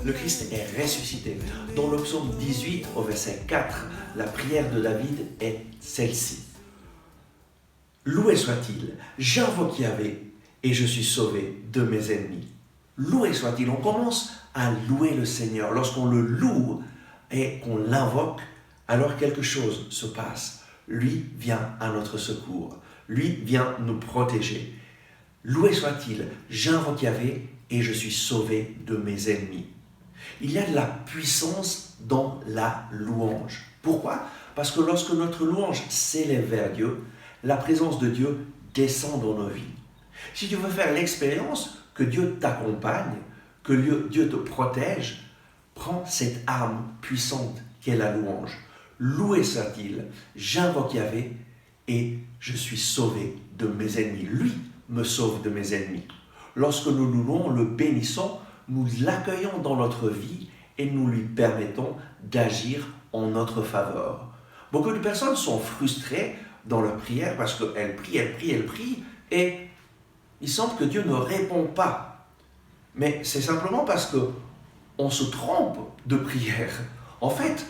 Le Christ est ressuscité. Dans le psaume 18 au verset 4, la prière de David est celle-ci. Loué soit-il, j'invoque Yahvé et je suis sauvé de mes ennemis. Loué soit-il, on commence à louer le Seigneur. Lorsqu'on le loue et qu'on l'invoque, alors quelque chose se passe. Lui vient à notre secours. Lui vient nous protéger. Loué soit-il, j'invoque Yahvé et je suis sauvé de mes ennemis. Il y a de la puissance dans la louange. Pourquoi? Parce que lorsque notre louange s'élève vers Dieu, la présence de Dieu descend dans nos vies. Si tu veux faire l'expérience que Dieu t'accompagne, que Dieu te protège, prends cette arme puissante qu'est la louange. Loué soit-il, j'invoque Yahvé et je suis sauvé de mes ennemis. Lui me sauve de mes ennemis. Lorsque nous louons, le bénissons, nous l'accueillons dans notre vie et nous lui permettons d'agir en notre faveur. Beaucoup de personnes sont frustrées dans leur prière parce qu'elles prient et il semble que Dieu ne répond pas. Mais c'est simplement parce qu'on se trompe de prière. En fait,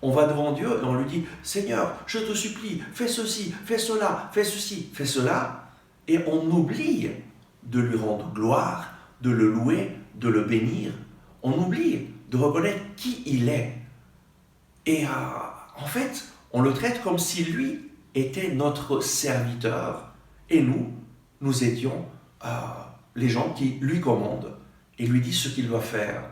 on va devant Dieu et on lui dit « Seigneur, je te supplie, fais ceci, fais cela, fais ceci, fais cela ». Et on oublie de lui rendre gloire, de le louer, de le bénir. On oublie de reconnaître qui il est. Et en fait, on le traite comme si lui était notre serviteur et nous étions les gens qui lui commandent et lui disent ce qu'il doit faire.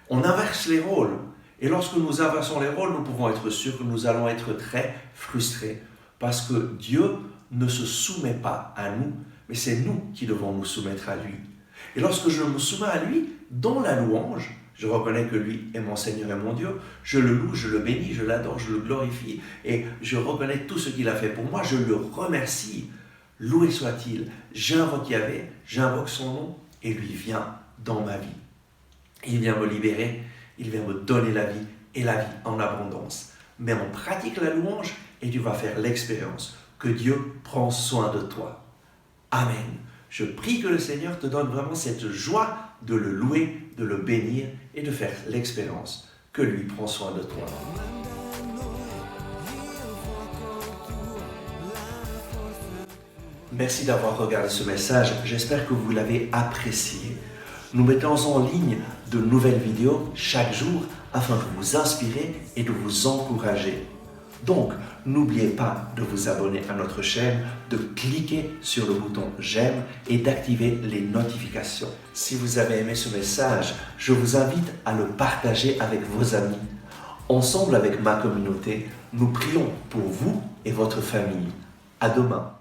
On inverse les rôles. Et lorsque nous inversons les rôles, nous pouvons être sûrs que nous allons être très frustrés parce que Dieu ne se soumet pas à nous, mais c'est nous qui devons nous soumettre à lui. Et lorsque je me soumets à lui, dans la louange, je reconnais que lui est mon Seigneur et mon Dieu, je le loue, je le bénis, je l'adore, je le glorifie, et je reconnais tout ce qu'il a fait pour moi, je le remercie. Loué soit-il, j'invoque Yahvé, j'invoque son nom, et lui vient dans ma vie. Il vient me libérer, il vient me donner la vie, et la vie en abondance. Mais on pratique la louange, et tu vas faire l'expérience que Dieu prend soin de toi. Amen. Je prie que le Seigneur te donne vraiment cette joie de le louer, de le bénir et de faire l'expérience que lui prend soin de toi. Merci d'avoir regardé ce message. J'espère que vous l'avez apprécié. Nous mettons en ligne de nouvelles vidéos chaque jour afin de vous inspirer et de vous encourager. Donc, n'oubliez pas de vous abonner à notre chaîne, de cliquer sur le bouton j'aime et d'activer les notifications. Si vous avez aimé ce message, je vous invite à le partager avec vos amis. Ensemble avec ma communauté, nous prions pour vous et votre famille. À demain.